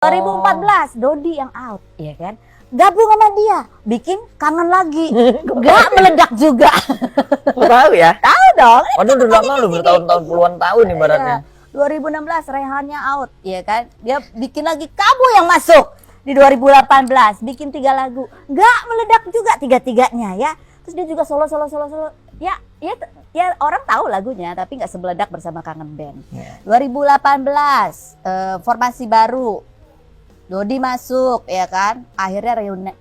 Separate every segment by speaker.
Speaker 1: 2014 Dodi yang out, ya kan? Gabung sama dia, bikin kangen lagi, nggak meledak juga.
Speaker 2: Tahu ya?
Speaker 1: Tahu dong.
Speaker 2: Waduh, udah lama lu, bertahun-tahun, puluhan tahun ibaratnya.
Speaker 1: 2016 Rehannya out, ya kan? Dia bikin lagi Kamu Yang Masuk. Di 2018 bikin 3 lagu, nggak meledak juga tiga-tiganya ya. Terus dia juga solo. Ya orang tahu lagunya, tapi nggak sebeledak bersama Kangen Band. 2018 formasi baru. Dodi masuk, ya kan? Akhirnya reunion.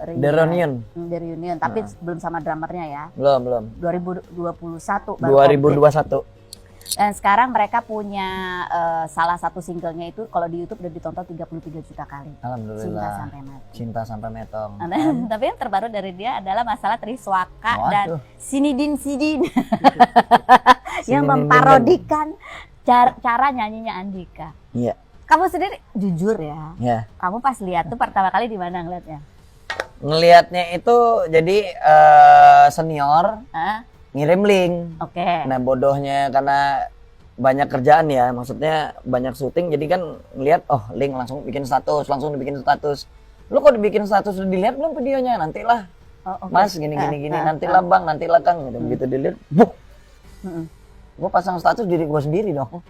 Speaker 1: The reunion, tapi belum sama drummernya ya.
Speaker 2: Belum.
Speaker 1: 2021
Speaker 2: 2021.
Speaker 1: Dan sekarang mereka punya salah satu singlenya itu kalau di YouTube udah ditonton 33 juta kali.
Speaker 2: Alhamdulillah.
Speaker 1: Cinta Sampai Mati.
Speaker 2: Cinta Sampai Metong.
Speaker 1: Tapi yang terbaru dari dia adalah masalah Triswaka dan
Speaker 2: Waduh.
Speaker 1: Sidin yang memparodikan cara nyanyinya Andika.
Speaker 2: Iya.
Speaker 1: Kamu sendiri jujur ya,
Speaker 2: Ya.
Speaker 1: kamu pas lihat tuh pertama kali di mana ngeliatnya?
Speaker 2: Ngelihatnya itu jadi senior
Speaker 1: Hah?
Speaker 2: ngirim link.
Speaker 1: Oke.
Speaker 2: Nah bodohnya karena banyak kerjaan ya, maksudnya banyak syuting, jadi kan ngeliat link langsung bikin status, Lu kok dibikin status udah dilihat belum videonya? Nantilah
Speaker 1: Oh, oke.
Speaker 2: Mas gini, nantilah Bang, nantilah Kang gitu. Begitu dilihat, gue pasang status diri gue sendiri dong.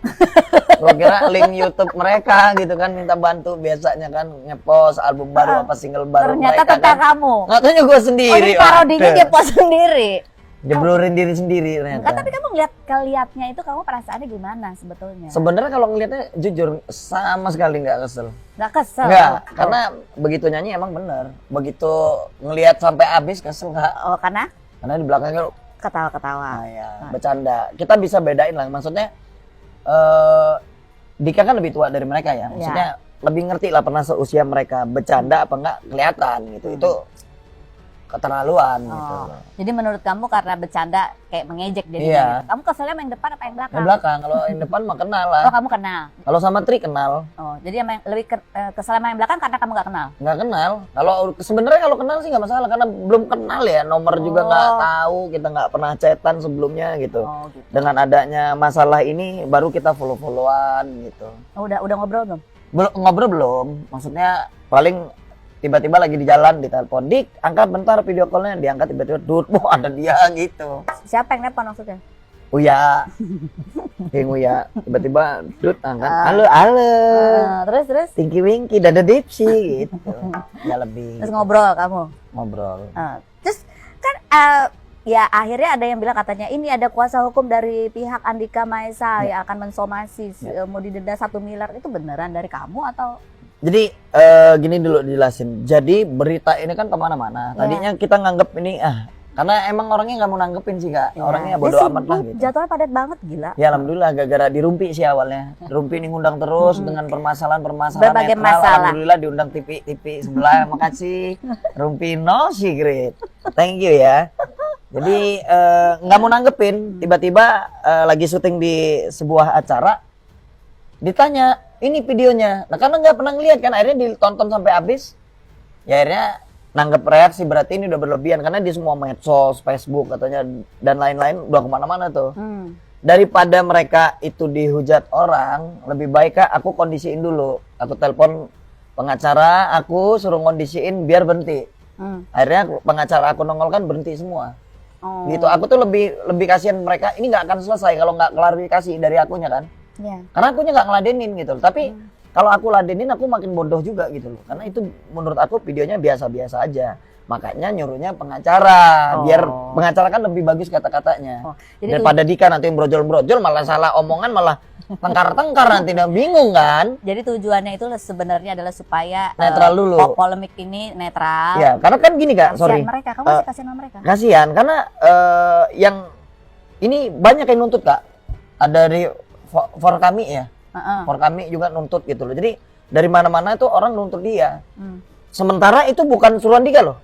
Speaker 2: Gue kira link YouTube mereka gitu kan, minta bantu biasanya kan ngepost album baru apa single baru
Speaker 1: Ternyata
Speaker 2: mereka
Speaker 1: tentang
Speaker 2: kan.
Speaker 1: kamu.
Speaker 2: Ngatanya gue sendiri.
Speaker 1: Oh, parodinya
Speaker 2: Waduh.
Speaker 1: dia post sendiri.
Speaker 2: Jeblurin diri sendiri ternyata.
Speaker 1: Enggak, tapi kamu kelihatnya itu kamu perasaannya gimana sebetulnya?
Speaker 2: Sebenarnya kalau ngelihatnya jujur sama sekali nggak kesel.
Speaker 1: Nggak kesel?
Speaker 2: Nggak, karena begitu nyanyi emang bener. Begitu ngelihat sampai habis kesel nggak?
Speaker 1: Oh, karena
Speaker 2: Karena di belakangnya
Speaker 1: ketawa-ketawa.
Speaker 2: bercanda. Kita bisa bedain lah, maksudnya Dika kan lebih tua dari mereka ya. Maksudnya lebih ngerti lah, pernah seusia mereka, bercanda apa enggak kelihatan gitu. Itu keterlaluan gitu.
Speaker 1: Jadi menurut kamu karena bercanda kayak mengejek jadinya.
Speaker 2: Iya.
Speaker 1: Gitu. Kamu keselnya yang depan apa yang belakang?
Speaker 2: Yang belakang, kalau yang depan mah kenal lah.
Speaker 1: Oh, kamu kenal.
Speaker 2: Kalau sama Tri kenal.
Speaker 1: Oh, jadi yang lebih kesel sama yang belakang karena kamu nggak kenal.
Speaker 2: Nggak kenal. Kalau sebenarnya kalau kenal sih nggak masalah, karena belum kenal ya, nomor juga nggak tahu, kita nggak pernah chatan sebelumnya gitu.
Speaker 1: Oh, gitu.
Speaker 2: Dengan adanya masalah ini baru kita follow-followan gitu.
Speaker 1: Oh, udah ngobrol belum?
Speaker 2: Ngobrol belum, maksudnya paling tiba-tiba lagi di jalan ditelepon, Dik angkat bentar video callnya, diangkat tiba-tiba ada dia gitu.
Speaker 1: Siapa yang nelpon maksudnya?
Speaker 2: Uya, Uya tiba-tiba angkat, halo,
Speaker 1: Terus
Speaker 2: Tinky Winky, Dada Dipsy gitu. Ya lebih.
Speaker 1: terus ngobrol kamu.
Speaker 2: Ngobrol.
Speaker 1: Terus kan ya akhirnya ada yang bilang katanya ini ada kuasa hukum dari pihak Andika Maesa yang akan mensomasi mau didenda 1 miliar. Itu beneran dari kamu atau?
Speaker 2: Jadi gini dulu dijelasin. Jadi berita ini kan kemana-mana. Tadinya kita nganggep ini karena emang orangnya nggak mau nanggepin sih Kak. Orangnya bodo amat lah gitu.
Speaker 1: Jadwalnya padat banget, gila.
Speaker 2: Ya alhamdulillah gara-gara di Rumpi sih awalnya. Rumpi ini ngundang terus dengan permasalahan
Speaker 1: Berbagai
Speaker 2: netral.
Speaker 1: masalah.
Speaker 2: Alhamdulillah diundang TV sebelah. Makasih Rumpi, no secret. Thank you ya. Jadi nggak mau nanggepin. Tiba-tiba lagi syuting di sebuah acara, ditanya ini videonya. Nah karena nggak pernah ngeliat kan, akhirnya ditonton sampai habis. Ya akhirnya nanggep reaksi, berarti ini udah berlebihan karena di semua medsos, Facebook katanya dan lain-lain udah kemana-mana tuh. Daripada mereka itu dihujat orang, lebih baik Kak aku kondisiin dulu. Aku telepon pengacara, aku suruh kondisiin biar berhenti. Akhirnya pengacara aku nongolkan, berhenti semua. Gitu. Aku tuh lebih kasihan mereka. Ini nggak akan selesai kalau nggak klarifikasi dari akunya kan. Karena akunya nggak ngeladenin gitu loh. Tapi kalau aku ladenin aku makin bodoh juga gitu loh. Karena itu menurut aku videonya biasa-biasa aja. Makanya nyuruhnya pengacara, biar pengacara kan lebih bagus kata-katanya. Daripada Dika nanti yang brojol-brojol malah salah omongan, malah tengkar-tengkar nanti udah bingung kan.
Speaker 1: Jadi tujuannya itu sebenarnya adalah supaya
Speaker 2: netral dulu.
Speaker 1: Polemik ini netral.
Speaker 2: Ya, karena kan gini Kak, sorry.
Speaker 1: Mereka, kamu masih kasihan sama mereka?
Speaker 2: Kasihan karena yang ini banyak yang nuntut Kak. Ada dari for kami ya. For kami juga nuntut gitu loh. Jadi dari mana-mana itu orang nuntut dia. Sementara itu bukan suruhan Dika loh.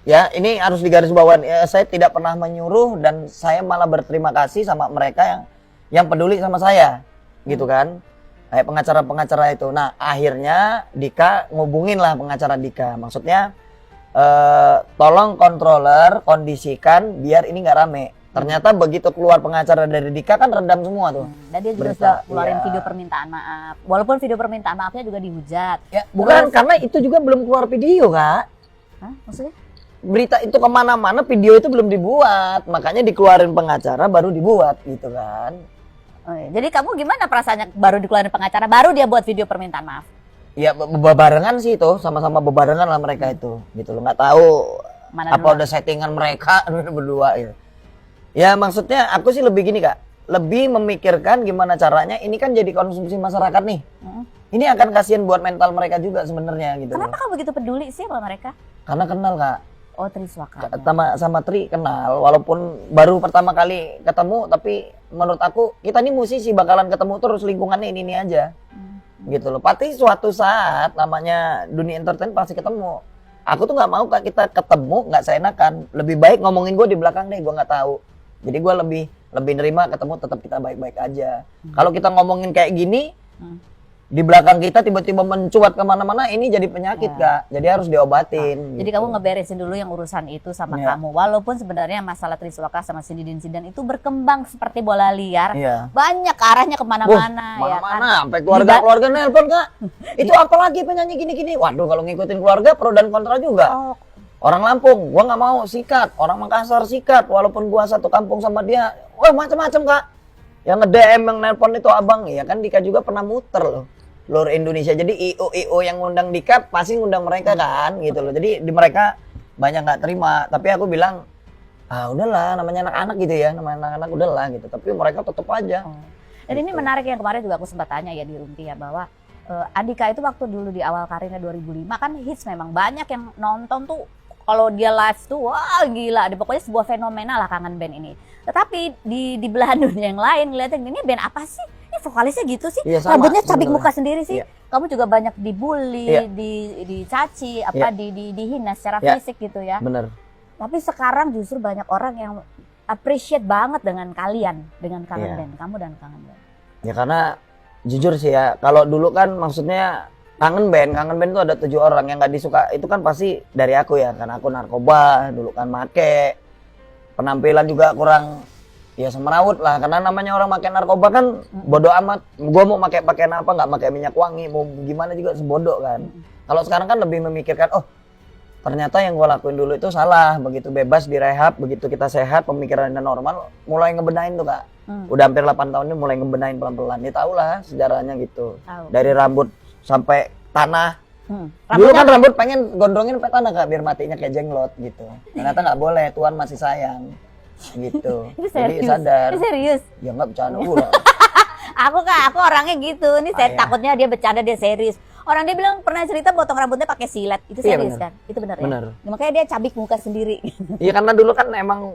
Speaker 2: Ya, ini harus digarisbawahi. Saya tidak pernah menyuruh dan saya malah berterima kasih sama mereka yang peduli sama saya. Gitu kan. Kayak pengacara-pengacara itu. Nah, akhirnya Dika ngubungin lah pengacara Dika. Maksudnya tolong controller kondisikan biar ini nggak rame. Ternyata begitu keluar pengacara dari Dika kan redam semua tuh.
Speaker 1: Dan dia juga
Speaker 2: Berita,
Speaker 1: sudah keluarin
Speaker 2: iya.
Speaker 1: video permintaan maaf. Walaupun video permintaan maafnya juga dihujat.
Speaker 2: Ya, bukan karena itu juga belum keluar video, Kak.
Speaker 1: Hah? Maksudnya?
Speaker 2: Berita itu kemana-mana, video itu belum dibuat. Makanya dikeluarin pengacara baru dibuat gitu kan.
Speaker 1: Oh, iya. Jadi kamu gimana perasaannya baru dikeluarin pengacara, baru dia buat video permintaan maaf?
Speaker 2: Ya bebarengan sih itu, sama-sama bebarengan lah mereka itu. Gitu loh, nggak tahu
Speaker 1: Mana
Speaker 2: apa
Speaker 1: duluan?
Speaker 2: udah settingan mereka berdua gitu. Ya maksudnya aku sih lebih gini, Kak. Lebih memikirkan gimana caranya ini kan jadi konsumsi masyarakat nih.
Speaker 1: Mm-mm.
Speaker 2: Ini akan kasihan buat mental mereka juga sebenarnya gitu
Speaker 1: Kenapa
Speaker 2: loh.
Speaker 1: kamu begitu peduli sih sama mereka?
Speaker 2: Karena kenal, Kak.
Speaker 1: Oh, Triswaka.
Speaker 2: Sama Tri kenal, walaupun baru pertama kali ketemu, tapi menurut aku kita nih musisi bakalan ketemu terus, lingkungannya ini aja gitu loh. Pasti suatu saat namanya dunia entertain pasti ketemu. Aku tuh nggak mau Kak, kita ketemu nggak seenakan, lebih baik ngomongin gue di belakang deh, gue nggak tahu. Jadi gue lebih nerima ketemu, tetap kita baik-baik aja. Kalau kita ngomongin kayak gini di belakang kita tiba-tiba mencuat kemana-mana, ini jadi penyakit Kak, jadi harus diobatin.
Speaker 1: Jadi
Speaker 2: gitu.
Speaker 1: kamu ngeberesin dulu yang urusan itu sama
Speaker 2: Iya.
Speaker 1: kamu. Walaupun sebenarnya masalah Triswaka sama Cindy Dinsidan itu berkembang seperti bola liar.
Speaker 2: Iya.
Speaker 1: Banyak arahnya kemana-mana ya kan.
Speaker 2: Mana-mana, sampai keluarga nelpon Kak. Itu apalagi penyanyi gini-gini. Waduh, kalau ngikutin keluarga pro dan kontra juga.
Speaker 1: Oh,
Speaker 2: Orang Lampung, gua nggak mau sikat. Orang Makassar sikat, walaupun gua satu kampung sama dia. Wah, macam-macam Kak. Yang nge-DM, yang nelpon itu abang, ya kan Dika juga pernah muter loh. Seluruh Indonesia. Jadi IO yang ngundang Dika pasti ngundang mereka kan, gitu loh. Jadi di mereka banyak nggak terima. Tapi aku bilang, udahlah, namanya anak-anak gitu ya, namanya anak-anak udahlah gitu. Tapi mereka tetap aja.
Speaker 1: oh. Dan ini menarik yang kemarin juga aku sempat tanya ya di Rumpi ya, bahwa Andika itu waktu dulu di awal karirnya 2005 kan hits, memang banyak yang nonton tuh. Kalau dia live tuh wah gila, pokoknya sebuah fenomena lah Kangen Band ini. Tetapi di belahan dunia yang lain ngeliatin ini band apa sih? Ini vokalisnya gitu sih.
Speaker 2: Iya, sama,
Speaker 1: Rambutnya cabik
Speaker 2: sebenarnya.
Speaker 1: muka sendiri sih.
Speaker 2: Iya.
Speaker 1: Kamu juga banyak dibully,
Speaker 2: Iya.
Speaker 1: dicaci, dihina secara
Speaker 2: Iya.
Speaker 1: fisik gitu ya.
Speaker 2: Bener.
Speaker 1: Tapi sekarang justru banyak orang yang appreciate banget dengan kalian, dengan Kangen
Speaker 2: Iya.
Speaker 1: Band, kamu dan Kangen Band.
Speaker 2: Ya karena jujur sih ya, kalau dulu kan maksudnya Kangen Band tuh ada 7 orang yang nggak disuka, itu kan pasti dari aku ya, karena aku narkoba, dulu kan make, penampilan juga kurang ya semrawut lah, karena namanya orang make narkoba kan bodoh amat, gua mau pakai pakaian apa, nggak pakai minyak wangi, mau gimana juga sebodoh kan. Kalau sekarang kan lebih memikirkan, oh ternyata yang gua lakuin dulu itu salah, begitu bebas direhab, begitu kita sehat, pemikirannya normal, mulai ngebenahin tuh Kak. Udah hampir 8 tahun ini mulai ngebenahin pelan-pelan, ya tau lah sejarahnya gitu.
Speaker 1: Tahu.
Speaker 2: Dari rambut sampai tanah. Dulu
Speaker 1: Rambutnya
Speaker 2: kan rambut pengen gondrongin sampai tanah Kak, biar matinya kayak jenglot gitu. Ternyata nggak boleh, Tuhan masih sayang. Gitu.
Speaker 1: ini
Speaker 2: Jadi
Speaker 1: serius.
Speaker 2: sadar.
Speaker 1: Ini serius.
Speaker 2: Ya nggak bercanda pula.
Speaker 1: Aku orangnya gitu. Ini saya
Speaker 2: iya.
Speaker 1: takutnya dia bercanda, dia serius. Orang dia bilang pernah cerita potong rambutnya pakai silet. Itu
Speaker 2: Iya,
Speaker 1: serius
Speaker 2: bener.
Speaker 1: kan? Itu benar ya?
Speaker 2: Bener.
Speaker 1: Ya, makanya dia cabik muka sendiri.
Speaker 2: Iya karena dulu kan emang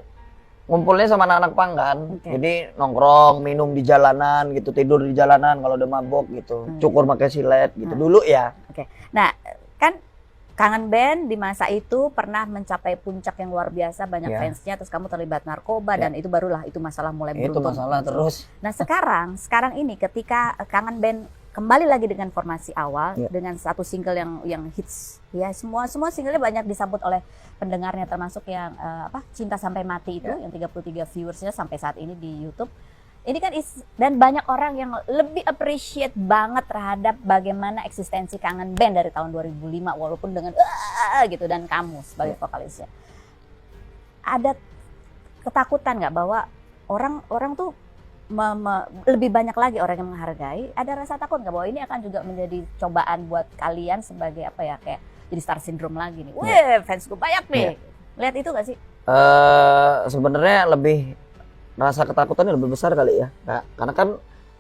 Speaker 2: ngumpulnya sama anak-anak pang kan.
Speaker 1: Oke.
Speaker 2: Jadi nongkrong, minum di jalanan gitu, tidur di jalanan kalau udah mabok gitu. Cukur pakai silet gitu. Dulu ya.
Speaker 1: Oke. Nah, kan Kangen Band di masa itu pernah mencapai puncak yang luar biasa, banyak
Speaker 2: Iya.
Speaker 1: fansnya, terus kamu terlibat narkoba dan itu barulah itu masalah mulai
Speaker 2: Itu
Speaker 1: beruntun.
Speaker 2: masalah terus.
Speaker 1: Nah sekarang ini ketika Kangen Band kembali lagi dengan formasi awal,
Speaker 2: Iya.
Speaker 1: dengan satu single yang hits, ya semua singlenya banyak disambut oleh pendengarnya, termasuk yang Cinta Sampai Mati itu yang 33 viewersnya sampai saat ini di YouTube. Ini kan dan banyak orang yang lebih appreciate banget terhadap bagaimana eksistensi Kangen Band dari tahun 2005 walaupun dengan gitu, dan kamu sebagai vokalisnya. Ada ketakutan nggak bahwa orang tuh lebih banyak lagi orang yang menghargai? Ada rasa takut nggak bahwa ini akan juga menjadi cobaan buat kalian sebagai kayak jadi star syndrome lagi nih? Weh, fansku banyak nih. Lihat itu nggak sih?
Speaker 2: Sebenarnya lebih rasa ketakutannya lebih besar kali ya, Kak. Karena kan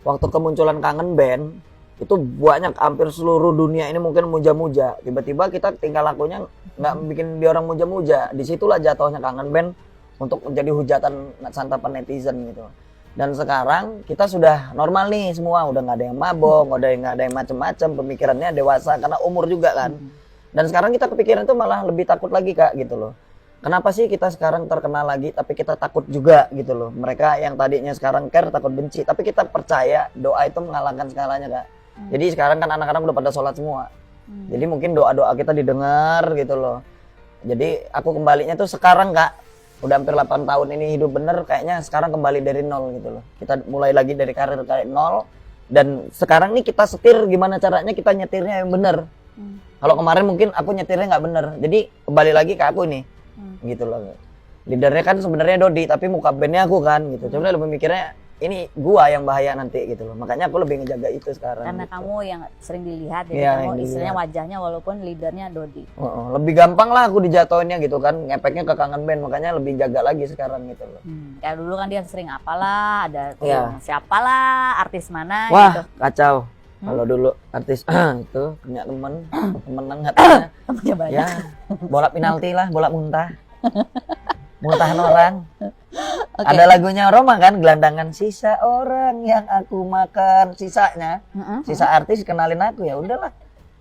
Speaker 2: waktu kemunculan Kangen Band itu banyak, hampir seluruh dunia ini mungkin muja-muja. Tiba-tiba kita tingkah lakunya nggak bikin dia orang muja-muja. Disitulah jatuhnya Kangen Band untuk menjadi hujatan santapan netizen gitu. Dan sekarang kita sudah normal nih semua, udah nggak ada yang mabok, nggak ada yang macem-macem, pemikirannya dewasa karena umur juga kan. Dan sekarang kita kepikiran itu malah lebih takut lagi Kak gitu loh. Kenapa sih kita sekarang terkenal lagi tapi kita takut juga gitu loh. Mereka yang tadinya sekarang care takut benci, tapi kita percaya doa itu mengalahkan segalanya Kak. Jadi sekarang kan anak-anak udah pada sholat semua. Jadi mungkin doa-doa kita didengar gitu loh. Jadi aku kembalinya tuh sekarang Kak, udah hampir 8 tahun ini hidup bener, kayaknya sekarang kembali dari nol gitu loh. Kita mulai lagi dari karir kayak nol, dan sekarang nih kita setir gimana caranya kita nyetirnya yang bener. Kalau kemarin mungkin aku nyetirnya nggak bener, jadi kembali lagi ke aku nih, gitu loh. Leadernya kan sebenarnya Dodi, tapi muka bandnya aku kan, gitu. Coba lebih mikirnya ini gua yang bahaya nanti gitu loh. Makanya aku lebih ngejaga itu sekarang.
Speaker 1: Karena
Speaker 2: gitu.
Speaker 1: kamu yang sering dilihat, jadi
Speaker 2: Iya,
Speaker 1: kamu
Speaker 2: yang
Speaker 1: istilahnya
Speaker 2: dilihat.
Speaker 1: wajahnya walaupun leadernya Dodi.
Speaker 2: Lebih gampang lah aku dijatuhinnya gitu kan, ngepeknya ke kangen band, makanya lebih jaga lagi sekarang gitu loh.
Speaker 1: Kayak dulu kan dia sering apalah, ada
Speaker 2: Iya.
Speaker 1: siapalah, artis mana
Speaker 2: Wah,
Speaker 1: gitu.
Speaker 2: kacau. Kalau dulu artis itu punya temenan katanya.
Speaker 1: Punya banyak.
Speaker 2: Ya, bola penalti lah, bola muntah. Muntahan orang.
Speaker 1: Oke.
Speaker 2: Ada lagunya Roma kan, gelandangan sisa orang yang aku makan, sisanya. Sisa artis kenalin aku, ya udahlah.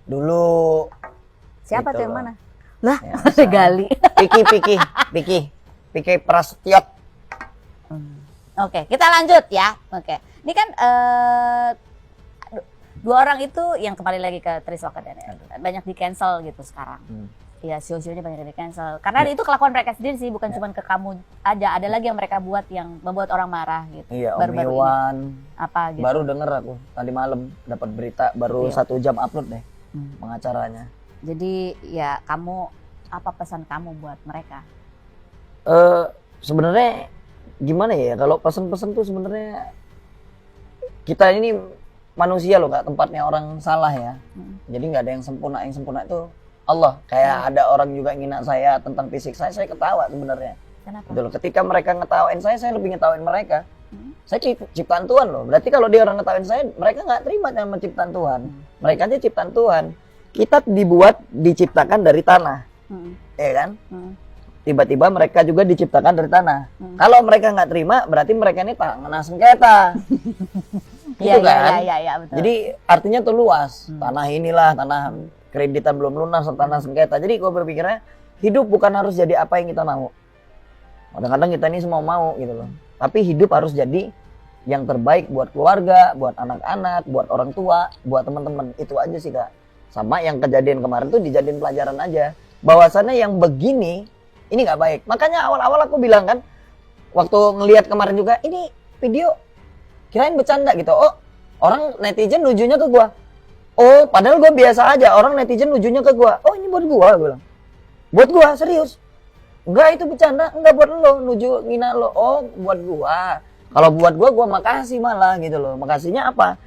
Speaker 2: Dulu
Speaker 1: Siapa
Speaker 2: gitu
Speaker 1: tuh yang
Speaker 2: loh.
Speaker 1: mana? Lah,
Speaker 2: Ya,
Speaker 1: ada Gali.
Speaker 2: Piki Prasetyo.
Speaker 1: Oke, kita lanjut ya. Oke. Ini kan dua orang itu yang kembali lagi ke Triswaka dan banyak di cancel gitu sekarang. Ya, show-shownya banyak di cancel. Karena itu kelakuan mereka sendiri sih, bukan cuma ke kamu aja. Ada lagi yang mereka buat yang membuat orang marah gitu.
Speaker 2: Iya, Om
Speaker 1: Baru-baru ini.
Speaker 2: Iwan.
Speaker 1: Apa gitu.
Speaker 2: Baru denger aku tadi malam dapat berita, baru
Speaker 1: Iya.
Speaker 2: 1 jam upload deh pengacaranya.
Speaker 1: Jadi ya kamu, apa pesan kamu buat mereka?
Speaker 2: Sebenarnya gimana ya, kalau pesan-pesan tuh sebenarnya kita ini manusia loh Kak, tempatnya orang salah ya. Jadi nggak ada yang sempurna itu Allah. Kayak ada orang juga ngina saya tentang fisik saya ketawa sebenarnya.
Speaker 1: Kenapa?
Speaker 2: Gitu loh. Ketika mereka ngetawain saya lebih ngetawain mereka. Saya ciptaan Tuhan loh. Berarti kalau dia orang ngetawain saya, mereka nggak terima sama ciptaan Tuhan. Mereka aja ciptaan Tuhan. Kita diciptakan dari tanah, ya kan? Tiba-tiba mereka juga diciptakan dari tanah. Kalau mereka nggak terima, berarti mereka ini tanah sengketa. Gitu kan?
Speaker 1: Iya, betul.
Speaker 2: Jadi artinya tuh luas. Tanah inilah, tanah kreditan belum lunas, tanah sengketa. Jadi gue berpikirnya hidup bukan harus jadi apa yang kita mau. Kadang-kadang kita ini semua mau gitu loh. Tapi hidup harus jadi yang terbaik buat keluarga, buat anak-anak, buat orang tua, buat teman-teman. Itu aja sih Kak. Sama yang kejadian kemarin tuh dijadiin pelajaran aja. Bahwasannya yang begini ini nggak baik. Makanya awal-awal aku bilang kan, waktu ngelihat kemarin juga, ini video kirain bercanda gitu. Oh, orang netizen nujunya ke gua. Oh, padahal gua biasa aja. Orang netizen nujunya ke gua. Oh, ini buat gua, gua bilang. Buat gua, serius. Enggak, itu bercanda. Enggak buat lo, nuju ngina lo. Oh, buat gua. Kalau buat gua makasih malah gitu loh. Makasihnya apa?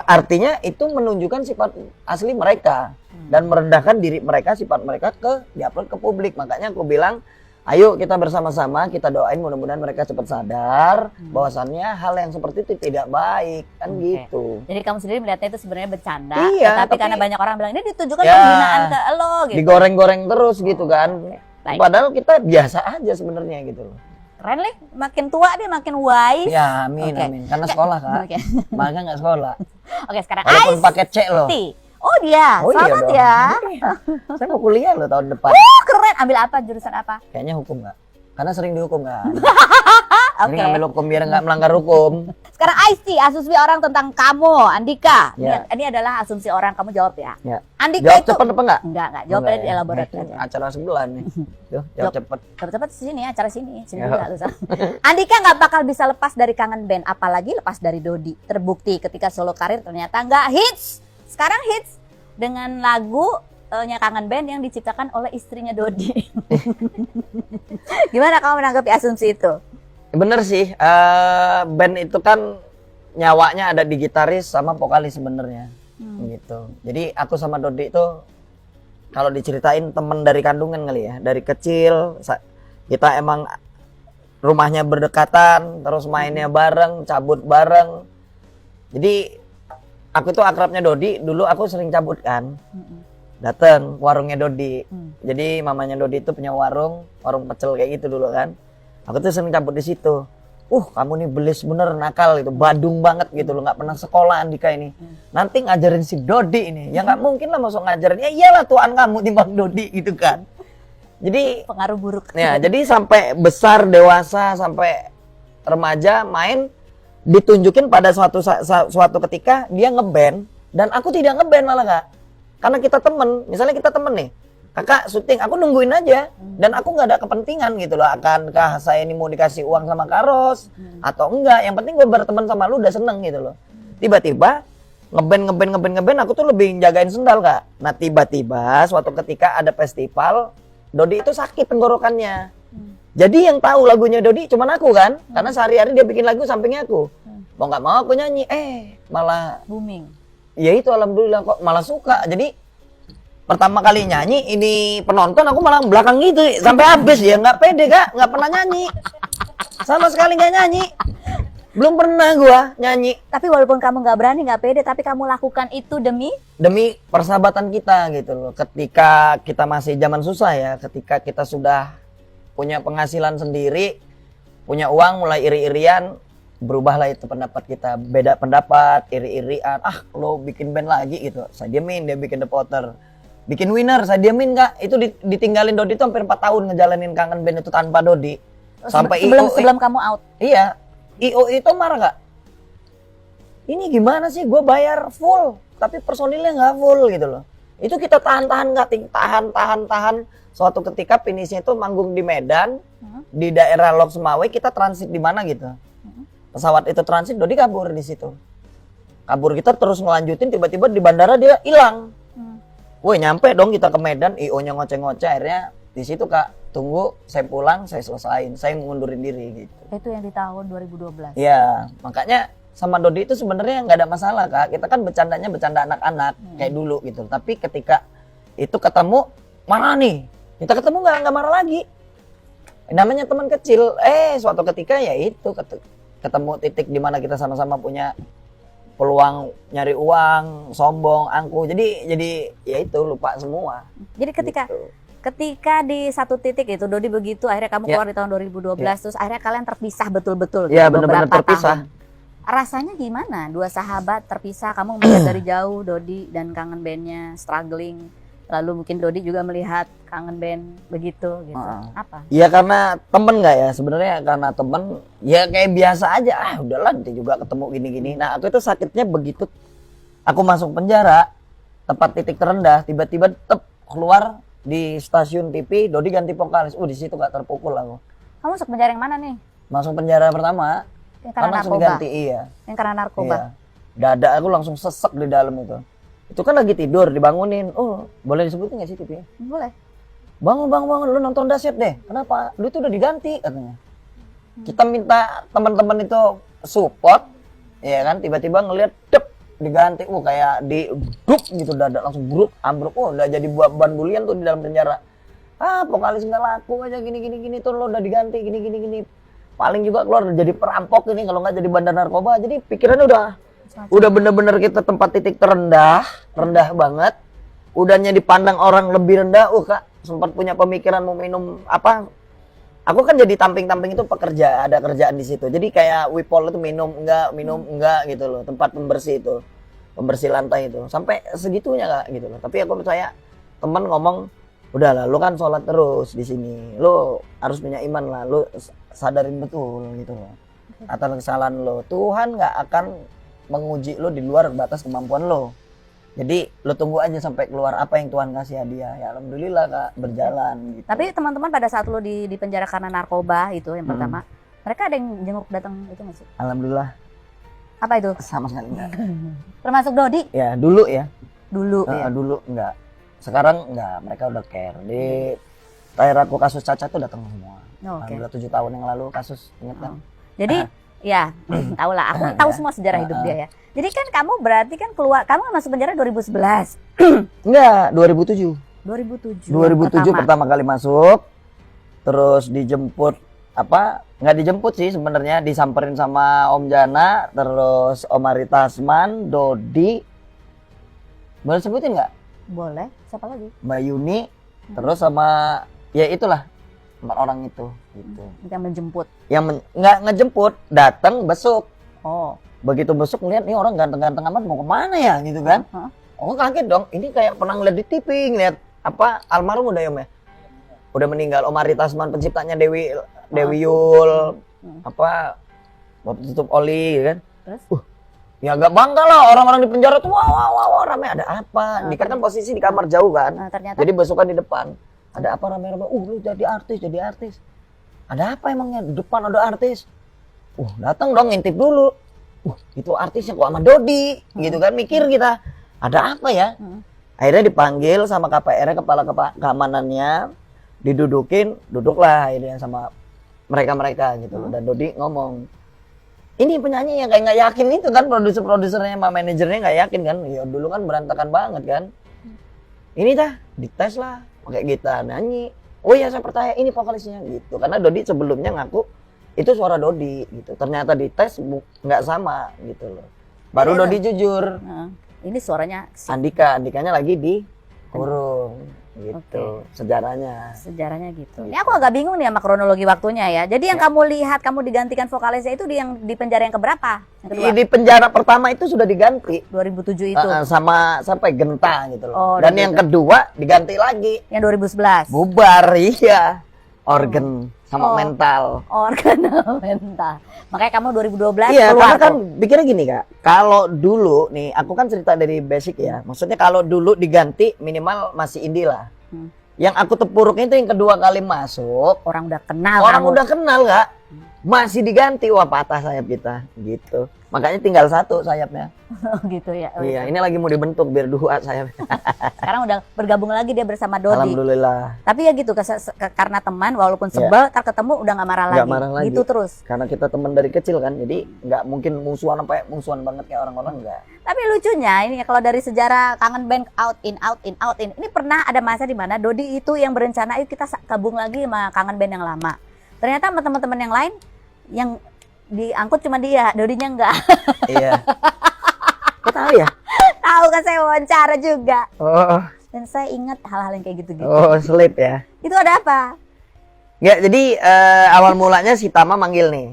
Speaker 2: Artinya itu menunjukkan sifat asli mereka dan merendahkan diri mereka, sifat mereka diupload ke publik. Makanya aku bilang, ayo kita bersama-sama, kita doain mudah-mudahan mereka cepat sadar bahwasannya hal yang seperti itu tidak baik, kan gitu.
Speaker 1: Jadi kamu sendiri melihatnya itu sebenarnya bercanda,
Speaker 2: Iya,
Speaker 1: tapi karena banyak orang bilang ini ditujukan
Speaker 2: Ya,
Speaker 1: penghinaan ke lo gitu.
Speaker 2: Digoreng-goreng terus gitu kan.
Speaker 1: Baik.
Speaker 2: Padahal kita biasa aja sebenarnya gitu loh.
Speaker 1: Keren nih, makin tua dia makin wise.
Speaker 2: Ya, amin,
Speaker 1: Oke.
Speaker 2: amin. Karena sekolah Kak.
Speaker 1: Oke.
Speaker 2: Maka nggak sekolah.
Speaker 1: Oke, sekarang
Speaker 2: Walaupun
Speaker 1: Ice
Speaker 2: pakai C loh.
Speaker 1: Tea. Oh dia,
Speaker 2: Oh iya
Speaker 1: selamat
Speaker 2: dong.
Speaker 1: ya.
Speaker 2: Saya mau kuliah loh tahun depan.
Speaker 1: Oh keren, ambil apa, jurusan apa?
Speaker 2: Kayaknya hukum nggak? Karena sering dihukum kan.
Speaker 1: Oke.
Speaker 2: Sering ambil hukum biar nggak melanggar hukum.
Speaker 1: Sekarang Ice Tea, asumsi orang tentang kamu, Andika.
Speaker 2: Ya.
Speaker 1: Ini adalah asumsi orang, kamu jawab ya.
Speaker 2: Ya.
Speaker 1: Andika
Speaker 2: Jawab
Speaker 1: itu
Speaker 2: cepat apa enggak?
Speaker 1: Enggak, jawabnya di elaborate aja.
Speaker 2: Acara sebelah nih. Tuh, jawab cepat.
Speaker 1: Cepat sini, acara sini
Speaker 2: Ya.
Speaker 1: juga lu. Andika nggak bakal bisa lepas dari kangen band, apalagi lepas dari Dodi. Terbukti ketika solo karir ternyata nggak hits. Sekarang hits dengan lagu nya kangen band yang diciptakan oleh istrinya Dodi. Gimana kamu menanggapi asumsi itu?
Speaker 2: Bener sih, band itu kan nyawanya ada di gitaris sama vokalis sebenarnya. Gitu. Jadi aku sama Dodi itu kalau diceritain temen dari kandungan kali ya, dari kecil kita emang rumahnya berdekatan, terus mainnya bareng, cabut bareng. Jadi aku tuh akrabnya Dodi, dulu aku sering cabut kan. Dateng warungnya Dodi. Jadi mamanya Dodi itu punya warung pecel kayak gitu dulu kan. Aku tuh sering cabut di situ. Kamu nih belis bener, nakal gitu, badung banget gitu loh, nggak pernah sekolah Andika ini. Nanti ngajarin si Dodi ini, ya nggak mungkin lah masuk ngajarin. Ya iyalah tuan kamu timbang Dodi gitu kan. Jadi
Speaker 1: Pengaruh buruk.
Speaker 2: ya, jadi sampai besar dewasa sampai remaja main ditunjukin pada suatu ketika dia ngeband dan aku tidak ngeband malah Kak. Karena kita temen, misalnya kita temen nih. kakak syuting, aku nungguin aja. Dan aku nggak ada kepentingan gitu loh, akankah saya ini mau dikasih uang sama Karos atau enggak. Yang penting gue berteman sama lu udah seneng gitu loh. Tiba-tiba ngeband, aku tuh lebih jagain sendal kak. Nah tiba-tiba suatu ketika ada festival, Dodi itu sakit tenggorokannya. Jadi yang tahu lagunya Dodi cuman aku kan, karena sehari-hari dia bikin lagu sampingnya aku. Mau nggak mau aku nyanyi, malah
Speaker 1: Booming.
Speaker 2: ya itu alhamdulillah kok malah suka. Jadi pertama kali nyanyi ini penonton, aku malah belakang gitu sampai habis. Ya nggak pede kak, nggak pernah nyanyi sama sekali, nggak nyanyi, belum pernah gua nyanyi.
Speaker 1: Tapi walaupun kamu nggak berani, nggak pede, tapi kamu lakukan itu demi
Speaker 2: Persahabatan kita gitu loh. Ketika kita masih zaman susah ya, ketika kita sudah punya penghasilan sendiri, punya uang, mulai iri-irian, berubahlah itu pendapat kita. Beda pendapat, iri-irian, lo bikin band lagi gitu. Saya diamin, dia bikin The Potter. Bikin Winner, saya diamin kak. Itu ditinggalin Dodi itu hampir 4 tahun ngejalanin Kangen Band itu tanpa Dodi. Sampai
Speaker 1: sebelum kamu out.
Speaker 2: Iya, IO itu marah kak. Ini gimana sih, gue bayar full, tapi personilnya nggak full gitu loh. Itu kita tahan-tahan kak, tahan. Suatu ketika finishnya itu manggung di Medan, di daerah Lok Sumawe, kita transit di mana gitu. Pesawat itu transit, Dodi kabur di situ. Kabur, kita terus ngelanjutin, tiba-tiba di bandara dia hilang. Woi, nyampe dong kita ke Medan, IO-nya ngoceh-ngoceh, akhirnya di situ kak, tunggu saya pulang, saya selesain, saya ngundurin diri gitu.
Speaker 1: Itu yang di tahun 2012.
Speaker 2: Iya, makanya sama Dodi itu sebenarnya nggak ada masalah kak. Kita kan bercandanya bercanda anak-anak kayak dulu gitu. Tapi ketika itu ketemu, marah nih. Kita ketemu nggak marah lagi. Namanya teman kecil. Suatu ketika ya itu ketemu titik di mana kita sama-sama punya peluang nyari uang, sombong, angkuh. Jadi ya itu lupa semua.
Speaker 1: Jadi ketika di satu titik itu Dodi begitu, akhirnya kamu keluar di tahun 2012, terus akhirnya kalian terpisah betul-betul.
Speaker 2: Iya, benar-benar terpisah.
Speaker 1: Rasanya gimana? Dua sahabat terpisah, kamu melihat dari jauh Dodi dan Kangen Bandnya struggling. Lalu mungkin Dodi juga melihat Kangen Band begitu gitu. Apa?
Speaker 2: Ya karena temen nggak ya, sebenarnya karena temen ya kayak biasa aja. Udahlah nanti juga ketemu gini-gini. Nah aku itu sakitnya begitu. Aku masuk penjara, tempat titik terendah, tiba-tiba keluar di stasiun TV, Dodi ganti vokalis. Di situ gak terpukul aku.
Speaker 1: Kamu masuk penjara yang mana nih?
Speaker 2: Masuk penjara pertama.
Speaker 1: Yang karena
Speaker 2: langsung
Speaker 1: narkoba.
Speaker 2: diganti, iya.
Speaker 1: Yang karena narkoba.
Speaker 2: Iya. Dada aku langsung sesek di dalam itu. Itu kan lagi tidur, dibangunin. Boleh disebutin nggak sih TV?
Speaker 1: Boleh.
Speaker 2: Bangun, lu nonton dahsyat deh. Kenapa? Lu itu udah diganti katanya. Kita minta teman-teman itu support, ya kan? Tiba-tiba ngelihat diganti, kayak diduk gitu, dada langsung ambruk. Udah jadi bahan bulian tuh di dalam penjara. Vokalis nggak laku aja gini tuh, lo udah diganti gini. Paling juga keluar jadi perampok ini kalau nggak jadi bandar narkoba. Jadi pikirannya udah bener-bener kita tempat titik rendah banget. Udahnya dipandang orang lebih rendah. Kak sempat punya pemikiran mau minum apa? Aku kan jadi tamping-tamping itu pekerja, ada kerjaan di situ. Jadi kayak Wipol itu minum enggak gitu loh. Tempat pembersih lantai itu. Sampai segitunya kak gitu loh. Tapi aku percaya teman ngomong, udahlah, lu kan sholat terus di sini. Lu harus punya iman lah. Lu sadarin betul gitu loh. Atas kesalahan lo, Tuhan nggak akan menguji lo di luar batas kemampuan lo. Jadi lo tunggu aja sampai keluar apa yang Tuhan kasih hadiah. Ya alhamdulillah kak, berjalan gitu.
Speaker 1: Tapi teman-teman pada saat lo di penjara karena narkoba itu yang pertama, mereka ada yang jenguk datang itu nggak sih?
Speaker 2: Alhamdulillah.
Speaker 1: Apa itu?
Speaker 2: Sama sekali enggak.
Speaker 1: Termasuk Dodi?
Speaker 2: Ya dulu ya.
Speaker 1: Dulu
Speaker 2: Enggak. Sekarang enggak, mereka udah care. Di terakhir aku kasus Caca tuh datang semua. Alhamdulillah 7 tahun yang lalu kasus, ingat kan?
Speaker 1: Jadi ya tahu lah, aku tahu semua sejarah hidup dia ya. Jadi kan kamu berarti kan keluar, kamu masuk penjara 2011?
Speaker 2: Enggak, 2007.
Speaker 1: 2007
Speaker 2: pertama kali masuk. Terus dijemput nggak dijemput sih sebenarnya, disamperin sama Om Jana, terus Om Ari Tasman, Dodi. Boleh sebutin nggak?
Speaker 1: Boleh. Siapa lagi?
Speaker 2: Mbak Yuni, terus sama ya itulah 4 orang itu gitu.
Speaker 1: Yang menjemput.
Speaker 2: Nggak ngejemput, datang besuk.
Speaker 1: Begitu
Speaker 2: besuk ngeliat nih orang ganteng-ganteng amat mau kemana ya gitu kan. Kaget dong, ini kayak pernah ngeliat di TV, ngeliat almarhum udah ya, udah meninggal Om Ari Tasman, penciptanya Dewi Yul, Bapak tutup oli gitu kan.
Speaker 1: Terus?
Speaker 2: Ya gak bangga lah, orang-orang di penjara tuh wah rame, ada apa? Dika kan posisi di kamar jauh kan.
Speaker 1: Ternyata
Speaker 2: Jadi besokan di depan. Ada apa rame-rame? Lu jadi artis. Ada apa emangnya? Di depan ada artis. Datang dong ngintip dulu. Itu artisnya kok sama Dodi, gitu kan, mikir kita. Ada apa ya? Akhirnya dipanggil sama KPR, kepala keamanannya, didudukin, duduklah akhirnya sama mereka gitu. Dan Dodi ngomong, ini penyanyi yang kayak nggak yakin itu kan, produser-produsernya sama manajernya nggak yakin kan. Ya dulu kan berantakan banget kan. Ini dah dites lah pakai gitar nyanyi. Oh iya saya percaya ini vokalisnya gitu. Karena Dodi sebelumnya ngaku itu suara Dodi gitu. Ternyata dites nggak sama gitu loh. Baru Dodi jujur.
Speaker 1: Ini suaranya
Speaker 2: Andikanya lagi dikurung gitu. Sejarahnya
Speaker 1: gitu. Ini aku agak bingung nih sama kronologi waktunya ya. Jadi yang kamu lihat kamu digantikan vokalisnya itu di penjara yang keberapa? Yang kedua?
Speaker 2: Di penjara pertama itu sudah diganti
Speaker 1: 2007 itu.
Speaker 2: sama sampai Genta gitu loh.
Speaker 1: Oh,
Speaker 2: dan yang kedua diganti lagi
Speaker 1: yang 2011.
Speaker 2: bubar, iya. Organ sama mental.
Speaker 1: Organ mental. Makanya kamu 2012
Speaker 2: Iya,
Speaker 1: keluar
Speaker 2: karena kan
Speaker 1: tuh.
Speaker 2: pikirnya gini Kak. Kalau dulu nih, aku kan cerita dari basic ya. Maksudnya kalau dulu diganti minimal masih indie lah. Yang aku tepuruknya itu yang kedua kali masuk.
Speaker 1: Orang udah kenal
Speaker 2: Orang
Speaker 1: kamu.
Speaker 2: udah kenal Kak. Masih diganti, wah patah sayap kita gitu. Makanya tinggal satu sayapnya.
Speaker 1: Gitu ya.
Speaker 2: Iya, ini lagi mau dibentuk biar dua sayapnya.
Speaker 1: Sekarang udah bergabung lagi dia bersama Dodi.
Speaker 2: Alhamdulillah.
Speaker 1: Tapi ya gitu karena teman walaupun sebel tar ketemu udah nggak marah lagi.
Speaker 2: Nggak marah lagi.
Speaker 1: Gitu terus.
Speaker 2: Karena kita teman dari kecil kan, jadi nggak mungkin musuhan sampai musuhan banget kayak orang-orang enggak.
Speaker 1: Tapi lucunya ini kalau dari sejarah kangen band out in ini pernah ada masa di mana Dodi itu yang berencana kita gabung lagi sama kangen band yang lama. Ternyata sama teman-teman yang lain yang diangkut cuma dia, Dodinya enggak.
Speaker 2: Iya. Kok tahu ya?
Speaker 1: Tahu kan saya wawancara juga.
Speaker 2: Oh.
Speaker 1: Dan saya ingat hal-hal yang kayak gitu-gitu.
Speaker 2: Oh, selip ya.
Speaker 1: Itu ada apa?
Speaker 2: Ya, jadi awal mulanya si Tama manggil nih.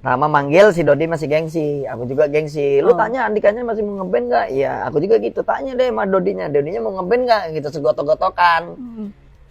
Speaker 2: Tama manggil, si Dodi masih gengsi. Aku juga gengsi. Lu tanya Andikanya masih mau ngeband nggak? Iya, aku juga gitu. Tanya deh sama Dodinya. Dodinya mau ngeband nggak? Gitu, segotok-gotokan.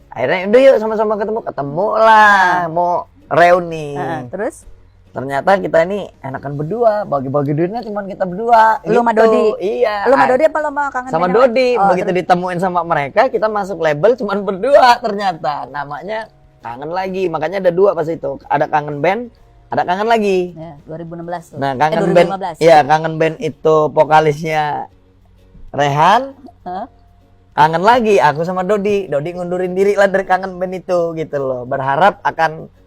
Speaker 2: Akhirnya udah yuk sama-sama ketemu lah. Mau reuni.
Speaker 1: Terus?
Speaker 2: Ternyata kita ini enakan berdua, bagi-bagi duitnya cuma kita berdua.
Speaker 1: Lu sama Dodi?
Speaker 2: Iya.
Speaker 1: Lu sama Dodi apa lu sama kangen
Speaker 2: sama
Speaker 1: band yang
Speaker 2: Dodi.
Speaker 1: lain?
Speaker 2: Begitu ditemuin sama mereka, kita masuk label cuma berdua ternyata. Namanya Kangen Lagi. Makanya ada dua pas itu. Ada Kangen Band, ada Kangen Lagi.
Speaker 1: Ya, 2016 tuh.
Speaker 2: Nah, Kangen
Speaker 1: 2015.
Speaker 2: Band. Iya, Kangen Band itu vokalisnya Rehan. Kangen Lagi aku sama Dodi. Dodi ngundurin diri lah dari Kangen Band itu gitu loh. Berharap akan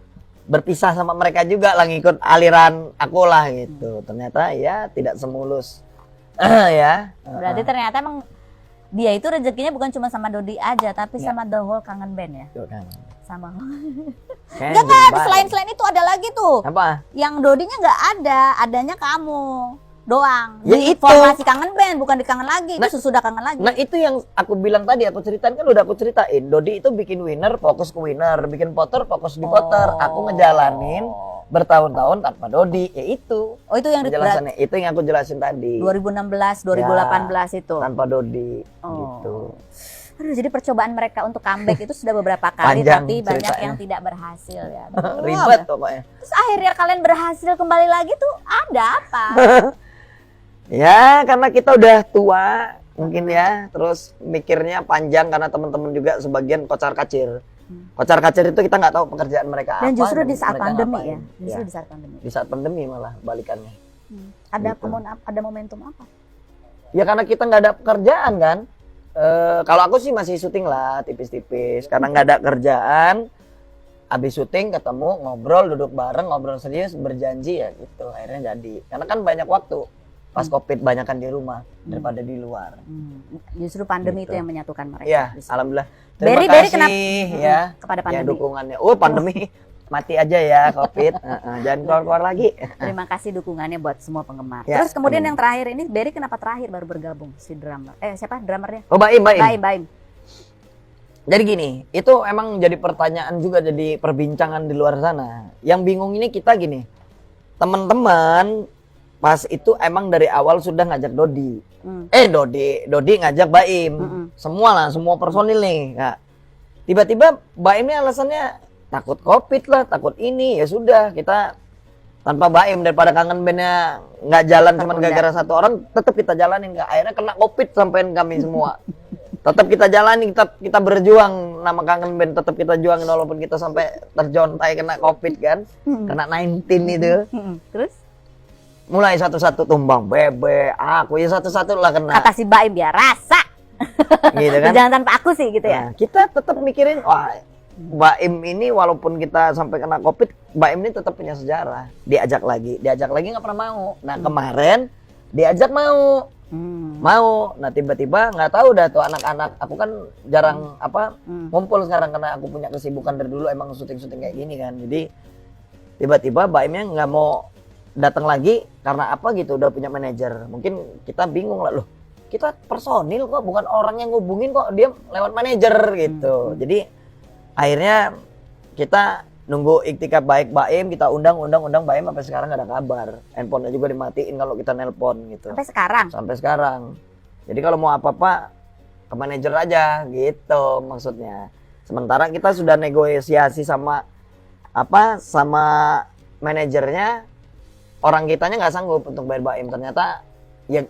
Speaker 2: berpisah sama mereka juga lah, ngikut aliran aku lah gitu. Ternyata ya tidak semulus ya.
Speaker 1: Berarti ternyata emang dia itu rezekinya bukan cuma sama Dodi aja, tapi sama the whole Kangen Band ya.
Speaker 2: Tuh kan.
Speaker 1: Sama.
Speaker 2: Kayaknya
Speaker 1: Enggak,
Speaker 2: jadi
Speaker 1: selain itu ada lagi tuh.
Speaker 2: apa?
Speaker 1: Yang Dodinya nggak ada, adanya kamu doang.
Speaker 2: Ya
Speaker 1: Di
Speaker 2: itu.
Speaker 1: formasi Kangen Band, bukan di Kangen Lagi. Itu sesudah Kangen Lagi.
Speaker 2: Nah itu yang aku bilang tadi, aku ceritain kan udah aku ceritain. Dodi itu bikin winner, fokus ke winner. Bikin Potter, fokus di Potter. Aku ngejalanin bertahun-tahun tanpa Dodi, ya itu.
Speaker 1: Oh itu yang
Speaker 2: penjelasannya. Itu yang aku jelasin tadi.
Speaker 1: 2016, 2018 itu.
Speaker 2: Tanpa Dodi,
Speaker 1: Oh.
Speaker 2: gitu.
Speaker 1: Aduh, jadi percobaan mereka untuk comeback itu sudah beberapa kali,
Speaker 2: Panjang
Speaker 1: tapi banyak
Speaker 2: ceritanya.
Speaker 1: yang tidak berhasil ya. Aduh,
Speaker 2: Ribet pokoknya.
Speaker 1: Terus akhirnya kalian berhasil kembali lagi tuh ada apa?
Speaker 2: Ya karena kita udah tua mungkin ya, terus mikirnya panjang karena teman-teman juga sebagian kocar-kacir. Kocar-kacir itu kita nggak tahu pekerjaan mereka
Speaker 1: Dan
Speaker 2: apa.
Speaker 1: justru di saat
Speaker 2: mereka
Speaker 1: pandemi
Speaker 2: ngapain.
Speaker 1: ya. Justru
Speaker 2: Ya,
Speaker 1: di saat pandemi.
Speaker 2: di saat pandemi malah balikannya.
Speaker 1: Ada
Speaker 2: Gitu.
Speaker 1: ada momentum apa?
Speaker 2: Ya karena kita nggak ada pekerjaan kan. Kalau aku sih masih syuting lah tipis-tipis karena nggak ada kerjaan. Habis syuting ketemu ngobrol, duduk bareng, ngobrol serius, berjanji ya gitu. Akhirnya jadi. Karena kan banyak waktu pas Covid banyakan di rumah daripada di luar.
Speaker 1: Justru pandemi
Speaker 2: Gitu.
Speaker 1: itu yang menyatukan mereka.
Speaker 2: Iya,
Speaker 1: Di situ.
Speaker 2: alhamdulillah.
Speaker 1: Berry
Speaker 2: Terima kasih
Speaker 1: kenapa?
Speaker 2: ya
Speaker 1: Kepada
Speaker 2: ya
Speaker 1: pandemi.
Speaker 2: dukungannya. Oh pandemi mati aja ya Covid. Jangan keluar-keluar lagi.
Speaker 1: Terima kasih dukungannya buat semua penggemar.
Speaker 2: Ya,
Speaker 1: Terus kemudian
Speaker 2: amin.
Speaker 1: yang terakhir ini Berry kenapa terakhir baru bergabung si drummer? Siapa drummernya?
Speaker 2: Oh Baim.
Speaker 1: Baim.
Speaker 2: Jadi gini, itu emang jadi pertanyaan juga, jadi perbincangan di luar sana. Yang bingung ini kita gini, teman-teman pas itu emang dari awal sudah ngajak Dodi. Dodi ngajak Baim. Semua personil nih. Nah, tiba-tiba Baim ini alasannya takut Covid lah, takut ini. Ya sudah, kita tanpa Baim, daripada kangen bandnya nggak jalan cuman
Speaker 1: Tertunda.
Speaker 2: gara-gara satu orang, tetap kita jalanin, nggak, akhirnya kena COVID sampein kami semua. Tetap kita jalani, kita berjuang, nama kangen band tetap kita juangin walaupun kita sampai terjontai kena COVID kan, kena 19 itu.
Speaker 1: Terus
Speaker 2: Mulai satu-satu tumbang, Bebe, aku ya satu-satu lah kena.
Speaker 1: kata si Baim biar rasa.
Speaker 2: Gitu kan.
Speaker 1: Jangan tanpa aku sih gitu ya.
Speaker 2: Nah, kita tetap mikirin, wah, Baim ini walaupun kita sampai kena COVID, Baim ini tetap punya sejarah. Diajak lagi nggak pernah mau. Nah kemarin diajak mau. Nah tiba-tiba nggak tahu dah tuh anak-anak, aku kan jarang ngumpul sekarang karena aku punya kesibukan dari dulu, emang syuting-syuting kayak gini kan. Jadi tiba-tiba Baimnya nggak mau datang lagi karena apa gitu, udah punya manajer. Mungkin kita bingung lah, loh kita personil kok, bukan orang yang ngubungin kok, dia lewat manajer gitu. Jadi akhirnya kita nunggu iktikaf baik Baim, kita undang Baim, sampai sekarang nggak ada kabar. Handphonenya juga dimatiin kalau kita nelpon gitu. Sampai sekarang. Jadi kalau mau apa-apa ke manajer aja gitu maksudnya. Sementara kita sudah negosiasi sama manajernya, orang kitanya nggak sanggup untuk bayar Baim. Ternyata ya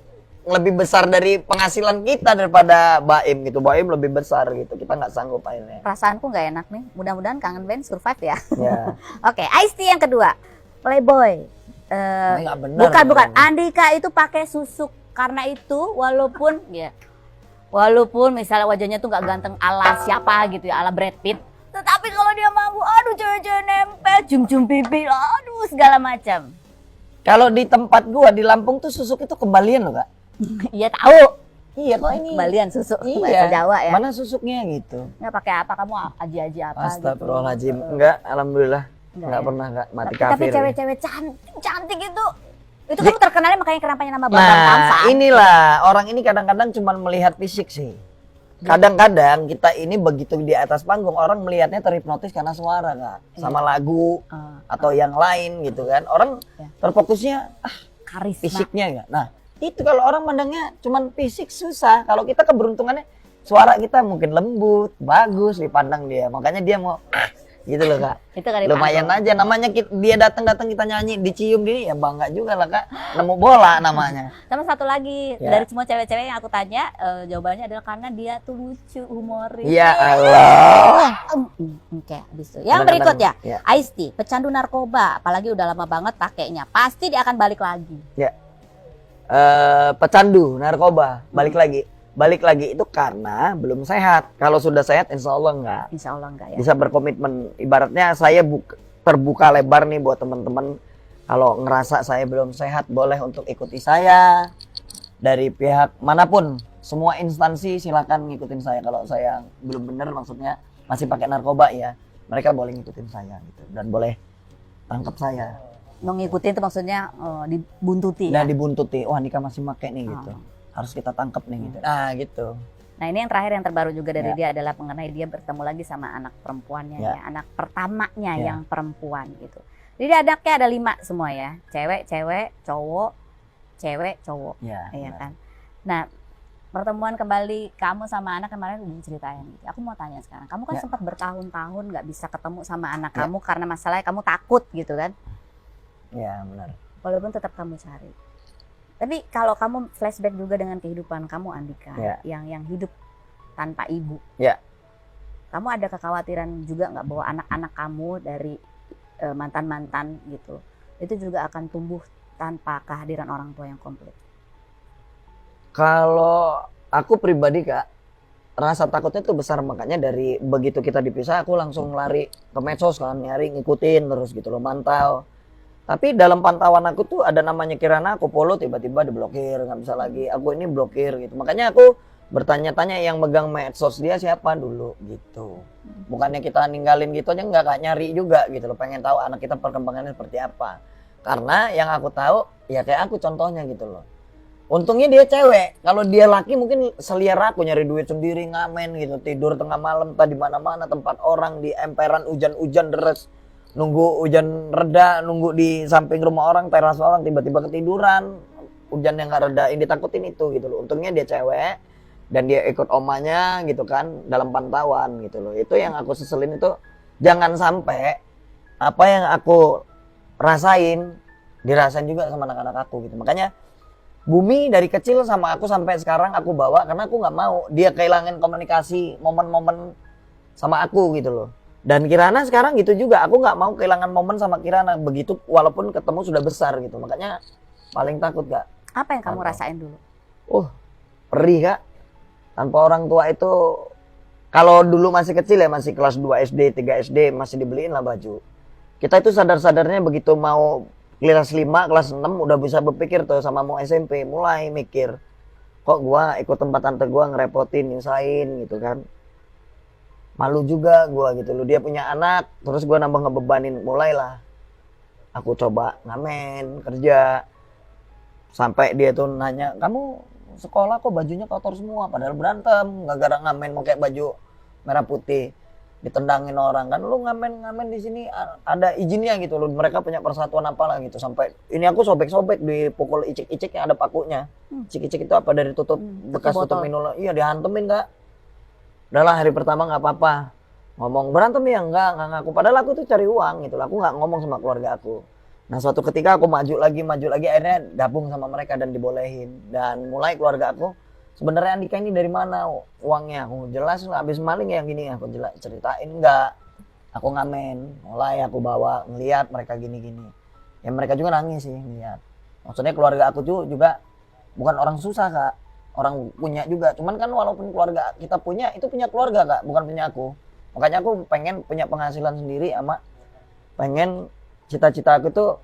Speaker 2: lebih besar dari penghasilan kita daripada Baim gitu. Baim lebih besar gitu. Kita nggak sanggup akhirnya.
Speaker 1: Perasaanku nggak enak nih. Mudah-mudahan kangen band survive ya.
Speaker 2: Ya.
Speaker 1: Oke, Ice-T yang kedua, Playboy.
Speaker 2: Nggak benar.
Speaker 1: Bukan. Andika itu pakai susuk karena itu walaupun misalnya wajahnya tuh nggak ganteng ala siapa gitu ya, ala Brad Pitt. Tetapi kalau dia manggung, aduh cewek-cewek nempel, cium-cium pipi, aduh segala macam.
Speaker 2: Kalau di tempat gua di Lampung tuh susuk itu kembalian loh, Kak.
Speaker 1: Iya tahu.
Speaker 2: Iya kok ini.
Speaker 1: Kembalian susuk
Speaker 2: Iya.
Speaker 1: bahasa Jawa ya.
Speaker 2: Mana susuknya gitu?
Speaker 1: Nggak pakai apa, kamu aji-aji apa
Speaker 2: Astagfirullahaladzim.
Speaker 1: gitu.
Speaker 2: Enggak, alhamdulillah. Enggak
Speaker 1: ya?
Speaker 2: pernah, Kak. Mati
Speaker 1: Tapi
Speaker 2: kafir.
Speaker 1: cewek-cewek cantik itu kamu terkenalnya makanya kenapanya nama Bambang
Speaker 2: Nah,
Speaker 1: Tampan.
Speaker 2: inilah orang ini kadang-kadang cuma melihat fisik sih. Kadang-kadang kita ini begitu di atas panggung orang melihatnya terhipnotis karena suara, Kak. Sama lagu atau yang lain gitu kan. Orang terfokusnya
Speaker 1: Karisma.
Speaker 2: fisiknya ya. Nah, itu kalau orang mandangnya cuman fisik susah. Kalau kita keberuntungannya suara kita mungkin lembut, bagus dipandang dia. Makanya dia mau gitu loh, Kak.
Speaker 1: Itu kan
Speaker 2: Lumayan aja namanya dia datang kita nyanyi, dicium dia ya bangga juga lah, Kak. Nemu bola namanya.
Speaker 1: Sama satu lagi, dari semua cewek-cewek yang aku tanya, jawabannya adalah karena dia tuh lucu, humoris.
Speaker 2: Ya Allah.
Speaker 1: Oke, habis itu. Yang berikutnya,
Speaker 2: ya.
Speaker 1: Ice-T, pecandu narkoba, apalagi udah lama banget pakainya. Pasti dia akan balik lagi.
Speaker 2: Ya. Pecandu narkoba, balik lagi itu karena belum sehat. Kalau sudah sehat insya Allah enggak.
Speaker 1: Insya Allah enggak ya.
Speaker 2: Bisa berkomitmen. Ibaratnya saya terbuka lebar nih buat teman-teman. Kalau ngerasa saya belum sehat boleh untuk ikuti saya. Dari pihak manapun, semua instansi silakan ngikutin saya. Kalau saya belum benar maksudnya masih pakai narkoba ya, mereka boleh ngikutin saya gitu dan boleh tangkap saya.
Speaker 1: Mau ngikutin itu maksudnya dibuntuti
Speaker 2: Nah,
Speaker 1: ya.
Speaker 2: dibuntuti. Wah, Nikah masih pakai nih gitu. Harus kita tangkap nih gitu. Nah, gitu.
Speaker 1: Nah, ini yang terakhir yang terbaru juga dari dia adalah mengenai dia bertemu lagi sama anak perempuannya ya, anak pertamanya yang perempuan gitu. Jadi anaknya ada 5 semua ya. Cewek, cowok, Iya kan. Nah, pertemuan kembali kamu sama anak kemarin udah diceritain gitu. Aku mau tanya sekarang, kamu kan sempat bertahun-tahun nggak bisa ketemu sama anak kamu karena masalahnya kamu takut gitu kan?
Speaker 2: Ya, benar.
Speaker 1: Walaupun tetap kamu cari. Tapi kalau kamu flashback juga dengan kehidupan kamu Andika, yang hidup tanpa ibu, kamu ada kekhawatiran juga nggak bahwa anak-anak kamu dari mantan-mantan gitu, itu juga akan tumbuh tanpa kehadiran orang tua yang komplit?
Speaker 2: Kalau aku pribadi, Kak, rasa takutnya tuh besar, makanya dari begitu kita dipisah aku langsung lari ke medsos kan, nyari ngikutin terus gitu loh, mantau. Tapi dalam pantauan aku tuh ada namanya Kirana, aku follow tiba-tiba diblokir, nggak bisa lagi. Aku ini blokir gitu. Makanya aku bertanya-tanya yang megang medsos dia siapa dulu gitu. Bukannya kita ninggalin gitu aja, nggak, Kak, nyari juga gitu loh. Pengen tahu anak kita perkembangannya seperti apa. Karena yang aku tahu ya kayak aku contohnya gitu loh. Untungnya dia cewek. Kalau dia laki mungkin selera aku nyari duit sendiri, ngamen gitu, tidur tengah malam tadi mana-mana tempat orang di emperan hujan-hujan deres. Nunggu hujan reda, nunggu di samping rumah orang, teras orang, tiba-tiba ketiduran, hujan yang gak reda, ini takutin itu gitu loh. Untungnya dia cewek dan dia ikut omanya gitu kan dalam pantauan gitu loh. Itu yang aku seselin itu, jangan sampai apa yang aku rasain dirasain juga sama anak-anak aku gitu. Makanya Bumi dari kecil sama aku sampai sekarang aku bawa karena aku nggak mau dia kehilangan komunikasi momen-momen sama aku gitu loh. Dan Kirana sekarang gitu juga, aku nggak mau kehilangan momen sama Kirana begitu walaupun ketemu sudah besar gitu. Makanya paling takut Kak.
Speaker 1: Apa yang kamu
Speaker 2: Apa?
Speaker 1: rasain dulu?
Speaker 2: Perih Kak. Tanpa orang tua itu, kalau dulu masih kecil ya, masih kelas 2 SD, 3 SD masih dibeliin lah baju. Kita itu sadar-sadarnya begitu mau kelas 5, kelas 6 udah bisa berpikir tuh sama mau SMP, mulai mikir. Kok gua ikut tempat tante gua ngerepotin, nyusahin gitu kan. Malu juga gua gitu loh, dia punya anak, terus gua nambah ngebebanin, mulailah. Aku coba ngamen, kerja. Sampai dia tuh nanya, kamu sekolah kok bajunya kotor semua, padahal berantem gara-gara ngamen pakai baju merah putih, ditendangin orang kan, lu ngamen di sini ada izinnya gitu loh, mereka punya persatuan apalah gitu. Sampai ini aku sobek-sobek dipukul icik-icik yang ada pakunya. Icik-icik itu apa, dari tutup bekas tutup
Speaker 1: botol.
Speaker 2: minum, iya dihantemin Kak. Udahlah hari pertama nggak apa-apa, ngomong berantem ya enggak ngaku, padahal aku tuh cari uang gitu loh, aku nggak ngomong sama keluarga aku. Nah suatu ketika aku maju lagi akhirnya gabung sama mereka dan dibolehin. Dan mulai keluarga aku, sebenarnya Andika ini dari mana uangnya? Aku jelas habis maling ya gini, aku jelas ceritain enggak. Aku ngamen, mulai aku bawa ngelihat mereka gini-gini. Ya mereka juga nangis sih ngeliat. Maksudnya keluarga aku tuh juga bukan orang susah Kak, orang punya juga. Cuman kan walaupun keluarga kita punya, itu punya keluarga Kak, bukan punya aku. Makanya aku pengen punya penghasilan sendiri, sama pengen cita-cita aku tuh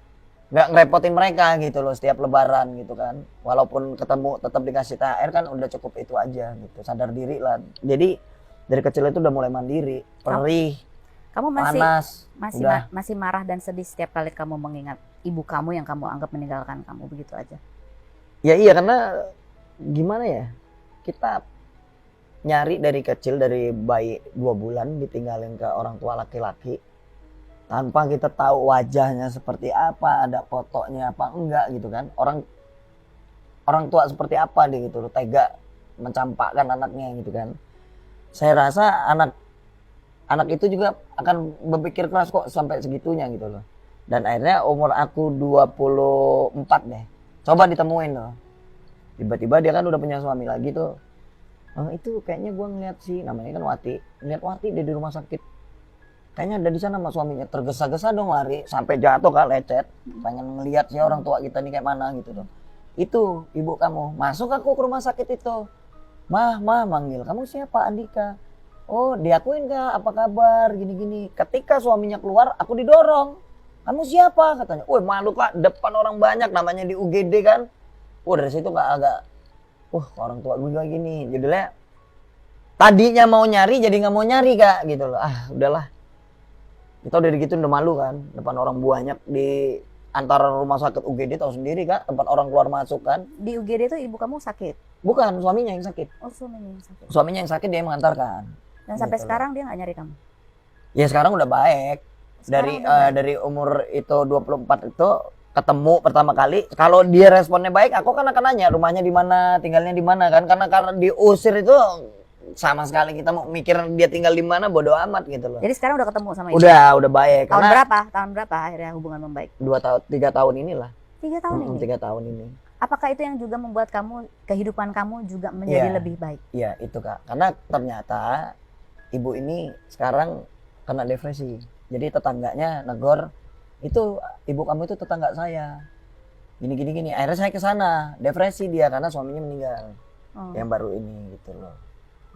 Speaker 2: nggak ngerepotin mereka gitu loh setiap lebaran gitu kan. Walaupun ketemu tetap dikasih THR kan udah cukup itu aja gitu. Sadar diri lah. Jadi dari kecil itu udah mulai mandiri, perih,
Speaker 1: Kamu masih
Speaker 2: panas. Udah.
Speaker 1: masih marah dan sedih setiap kali kamu mengingat ibu kamu yang kamu anggap meninggalkan kamu begitu aja.
Speaker 2: Ya iya, karena gimana ya, kita nyari dari kecil, dari bayi 2 bulan ditinggalin ke orang tua laki-laki tanpa kita tahu wajahnya seperti apa, ada fotonya apa enggak gitu kan. Orang tua seperti apa dia gitu loh, tega mencampakkan anaknya gitu kan. Saya rasa anak itu juga akan berpikir keras kok sampai segitunya gitu loh. Dan akhirnya umur aku 24 deh, coba ditemuin loh. Tiba-tiba dia kan udah punya suami lagi tuh. Itu kayaknya gua ngeliat sih, namanya kan Wati. Ngeliat Wati dia di rumah sakit. Kayaknya ada di sana sama suaminya, tergesa-gesa dong lari sampai jatuh Kak, lecet. Pengen ngeliat sih orang tua kita nih kayak mana gitu dong. Itu ibu kamu. Masuk aku ke rumah sakit itu. Mah manggil, kamu siapa? Andika. Oh, diakuin Kak, apa kabar? Gini-gini. Ketika suaminya keluar, aku didorong. Kamu siapa? Katanya. Woi, malu Kak, depan orang banyak, namanya di UGD kan. Dari situ Kak agak, orang tua gue gini. Jadinya tadinya mau nyari jadi nggak mau nyari Kak gitu loh. Udahlah. Kita udah gitu udah malu kan, depan orang banyak di antara rumah sakit UGD, tahu sendiri Kak, tempat orang keluar masuk kan.
Speaker 1: Di UGD itu ibu kamu sakit?
Speaker 2: Bukan, suaminya yang sakit.
Speaker 1: Oh, suaminya yang sakit.
Speaker 2: Suaminya yang sakit, dia yang mengantarkan.
Speaker 1: Dan sampai
Speaker 2: Gitu
Speaker 1: sekarang dia nggak nyari kamu?
Speaker 2: Ya sekarang udah baik.
Speaker 1: Sekarang udah baik.
Speaker 2: Dari umur itu 24 itu ketemu pertama kali, kalau dia responnya baik, aku kan akan nanya rumahnya di mana, tinggalnya di mana kan, karena diusir itu sama sekali kita mau mikir dia tinggal di mana, bodo amat gitu loh.
Speaker 1: Jadi sekarang udah ketemu sama ibu?
Speaker 2: Udah baik.
Speaker 1: Tahun
Speaker 2: Karena
Speaker 1: berapa? Tahun berapa akhirnya hubungan membaik?
Speaker 2: 3 tahun inilah.
Speaker 1: 3 tahun ini?
Speaker 2: 3 tahun ini.
Speaker 1: Apakah itu yang juga membuat kehidupan kamu juga menjadi
Speaker 2: Iya.
Speaker 1: lebih baik?
Speaker 2: Iya itu Kak, karena ternyata ibu ini sekarang kena depresi. Jadi tetangganya negor, itu ibu kamu itu tetangga saya. Gini. Akhirnya saya ke sana, depresi dia karena suaminya meninggal. Yang baru ini gitu loh.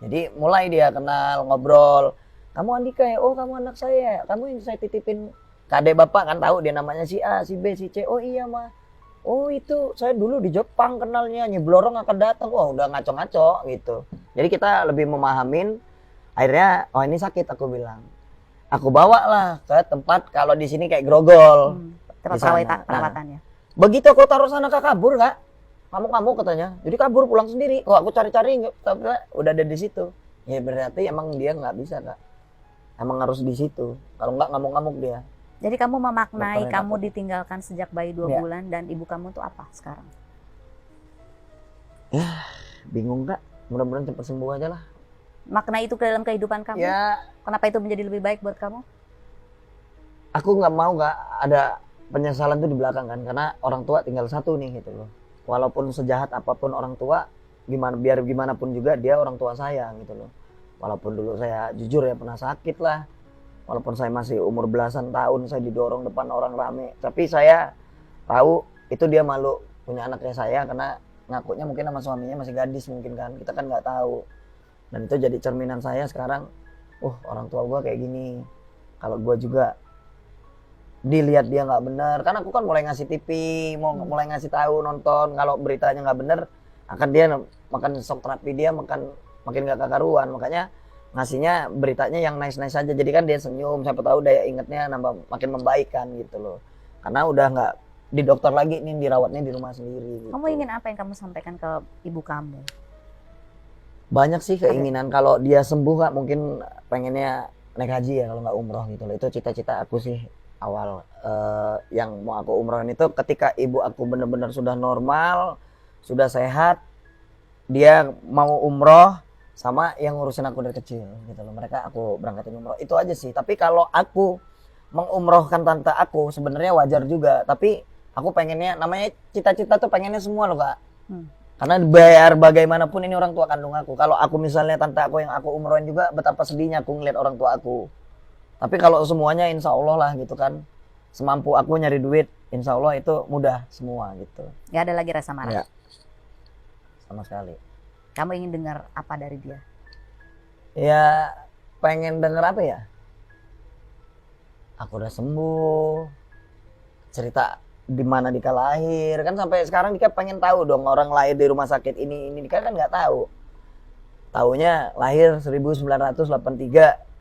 Speaker 2: Jadi mulai dia kenal, ngobrol. Kamu Andika ya? Oh kamu anak saya. Kamu yang saya titipin kadek bapak kan, tahu dia namanya si A, si B, si C. Oh iya mah. Oh itu saya dulu di Jepang kenalnya, Nyi Blorong akan datang. Udah ngaco-ngaco gitu. Jadi kita lebih memahamin. Akhirnya ini sakit, aku bilang. Aku bawa lah ke tempat, kalau di sini kayak grogol.
Speaker 1: Tempat perawatannya.
Speaker 2: Begitu aku taruh sana kabur Kak. Kamu katanya. Jadi kabur pulang sendiri. Aku cari-cari udah ada di situ. Ya berarti emang dia nggak bisa Kak. Emang harus di situ. Kalau nggak ngamuk-ngamuk dia.
Speaker 1: Jadi kamu memaknai
Speaker 2: Dokternya
Speaker 1: kamu
Speaker 2: takut.
Speaker 1: ditinggalkan sejak bayi 2
Speaker 2: Ya.
Speaker 1: bulan dan ibu kamu tuh apa sekarang?
Speaker 2: Bingung Kak. Mudah-mudahan cepat sembuh aja lah.
Speaker 1: Makna itu ke dalam kehidupan kamu?
Speaker 2: Ya
Speaker 1: Kenapa itu menjadi lebih baik buat kamu?
Speaker 2: aku nggak mau Kak ada penyesalan tuh di belakang kan, karena orang tua tinggal satu nih gitu loh. Walaupun sejahat apapun orang tua, biar gimana pun juga dia orang tua saya gitu loh. Walaupun dulu saya jujur ya pernah sakit lah, walaupun saya masih umur belasan tahun saya didorong depan orang rame, tapi saya tahu itu dia malu punya anak kayak saya, karena ngakunya mungkin sama suaminya masih gadis mungkin kan, kita kan nggak tahu. Dan itu jadi cerminan saya sekarang, orang tua gue kayak gini, kalau gue juga dilihat dia nggak benar, kan aku kan mulai ngasih TV, mulai ngasih tahu nonton kalau beritanya nggak benar, akan dia makan shock terapi, dia makin nggak kakaruan, makanya ngasihnya beritanya yang nice saja, jadi kan dia senyum, siapa tahu daya ingatnya nambah makin membaik kan gitu loh, karena udah nggak di dokter lagi nih, dirawatnya di rumah sendiri gitu.
Speaker 1: Kamu ingin apa yang kamu sampaikan ke ibu kamu?
Speaker 2: Banyak sih keinginan, kalau dia sembuh Kak, mungkin pengennya naik haji ya kalau nggak umroh gitu loh, itu cita-cita aku sih awal. Yang mau aku umrohin itu ketika ibu aku benar-benar sudah normal, sudah sehat, dia mau umroh, sama yang ngurusin aku dari kecil gitu loh, mereka aku berangkatin umroh, itu aja sih. Tapi kalau aku mengumrohkan tante aku sebenarnya wajar juga, tapi aku pengennya, namanya cita-cita tuh pengennya semua loh Kak. Karena biar bagaimanapun ini orang tua kandung aku. Kalau aku misalnya tante aku yang aku umrohin juga, betapa sedihnya aku ngeliat orang tua aku. Tapi kalau semuanya insya Allah lah gitu kan, semampu aku nyari duit, insya Allah itu mudah semua gitu.
Speaker 1: Gak ada lagi rasa marah?
Speaker 2: Ya, sama sekali.
Speaker 1: Kamu ingin dengar apa dari dia?
Speaker 2: Ya pengen denger apa ya, aku udah sembuh, cerita di mana Dika lahir, kan sampai sekarang Dika pengen tahu dong, orang lahir di rumah sakit ini Dika kan nggak tahu. Taunya lahir 1983.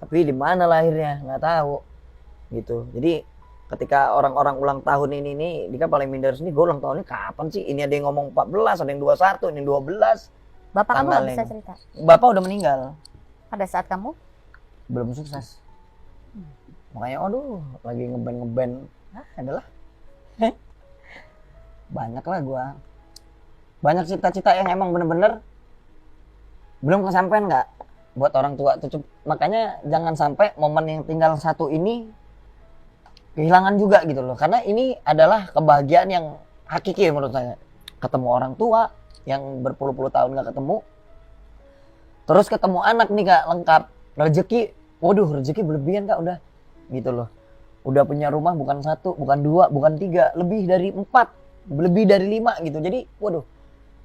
Speaker 2: Tapi di mana lahirnya nggak tahu gitu. Jadi ketika orang-orang ulang tahun ini nih, Dika paling minder sendiri, gue ulang tahunnya kapan sih? Ini ada yang ngomong 14, ada yang 21, ini 12.
Speaker 1: Bapak kamu nggak
Speaker 2: Tanggalnya.
Speaker 1: bisa cerita?
Speaker 2: Bapak udah meninggal.
Speaker 1: Pada saat kamu?
Speaker 2: Belum sukses. Makanya lagi ngeband adalah banyak lah gue. Banyak cita-cita yang emang bener-bener belum kesampaian nggak buat orang tua tuh. Makanya jangan sampai momen yang tinggal satu ini kehilangan juga gitu loh, karena ini adalah kebahagiaan yang hakiki menurut saya. Ketemu orang tua yang berpuluh-puluh tahun nggak ketemu, terus ketemu anak nih Kak, lengkap. Rezeki berlebihan Kak, udah gitu loh. Udah punya rumah bukan 1, bukan 2, bukan 3, lebih dari 4, lebih dari 5 gitu. Jadi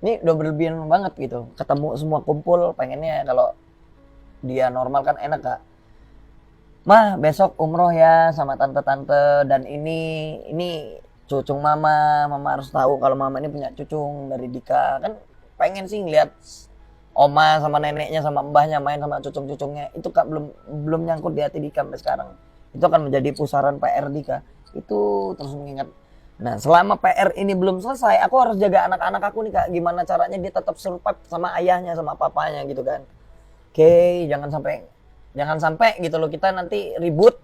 Speaker 2: ini udah berlebihan banget gitu. Ketemu semua kumpul, pengennya kalau dia normal kan enak Kak. Mah besok umroh ya sama tante-tante, dan ini cucung mama harus tahu kalau mama ini punya cucung dari Dika. Kan pengen sih ngeliat oma sama neneknya sama mbahnya main sama cucung-cucungnya. Itu Kak belum nyangkut di hati Dika sampai sekarang. Itu akan menjadi pusaran PR Dika. Itu terus mengingat. Nah, selama PR ini belum selesai, aku harus jaga anak-anak aku nih Kak. Gimana caranya dia tetap serupat sama ayahnya sama papanya gitu kan. Oke, jangan sampai gitu loh kita nanti ribut,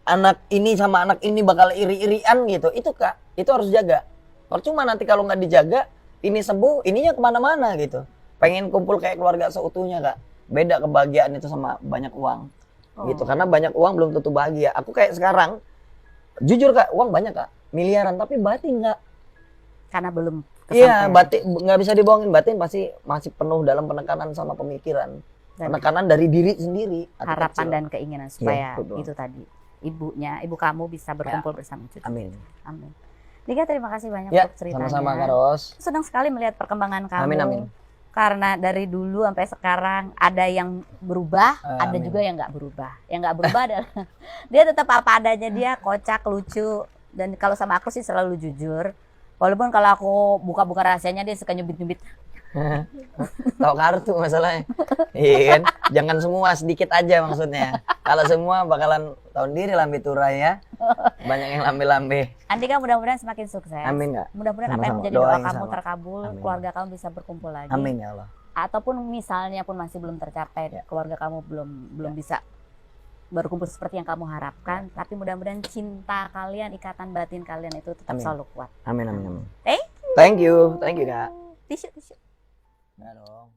Speaker 2: anak ini sama anak ini bakal iri-irian gitu. Itu Kak, itu harus jaga. Percuma nanti kalau nggak dijaga, ini sembuh, ininya kemana-mana gitu. Pengen kumpul kayak keluarga seutuhnya Kak. Beda kebahagiaan itu sama banyak uang gitu. Karena banyak uang belum tentu bahagia. Aku kayak sekarang, jujur Kak, uang banyak Kak, miliaran, tapi batin nggak.
Speaker 1: Karena belum kesampaian.
Speaker 2: Iya, batin nggak bisa dibohongin, batin pasti masih penuh dalam penekanan sama pemikiran.
Speaker 1: Dan
Speaker 2: penekanan dari diri sendiri,
Speaker 1: harapan
Speaker 2: kecil.
Speaker 1: dan keinginan supaya
Speaker 2: betul.
Speaker 1: itu tadi ibu kamu bisa berkumpul bersama cucu.
Speaker 2: Amin.
Speaker 1: Dika, terima kasih banyak
Speaker 2: Ya,
Speaker 1: untuk ceritanya.
Speaker 2: sama-sama Kak Ros.
Speaker 1: Senang sekali melihat perkembangan kamu.
Speaker 2: Amin.
Speaker 1: Karena dari dulu sampai sekarang ada yang berubah, ada
Speaker 2: Amin.
Speaker 1: juga yang nggak berubah. Yang nggak berubah adalah dia tetap apa adanya, dia kocak, lucu, dan kalau sama aku sih selalu jujur. Walaupun kalau aku buka-buka rahasianya dia suka nyubit-nyubit.
Speaker 2: Tahu kartu masalahnya. Iya kan? Jangan semua, sedikit aja maksudnya. Kalau semua bakalan tahun diri lambe turai ya. Banyak yang lambe-lambe.
Speaker 1: Andika mudah-mudahan semakin sukses.
Speaker 2: Amin Kak.
Speaker 1: Mudah-mudahan apa yang
Speaker 2: Sama-sama.
Speaker 1: menjadi doa
Speaker 2: Doain
Speaker 1: kamu
Speaker 2: sama.
Speaker 1: terkabul,
Speaker 2: Amin.
Speaker 1: keluarga kamu bisa berkumpul lagi.
Speaker 2: Amin ya Allah.
Speaker 1: Ataupun misalnya pun masih belum tercapai, keluarga kamu belum bisa berkumpul seperti yang kamu harapkan, tapi mudah-mudahan cinta kalian, ikatan batin kalian itu tetap
Speaker 2: Amin.
Speaker 1: selalu kuat.
Speaker 2: Amin.
Speaker 1: Thank you.
Speaker 2: Thank you Kak.
Speaker 1: Tisu.
Speaker 2: Nah dong.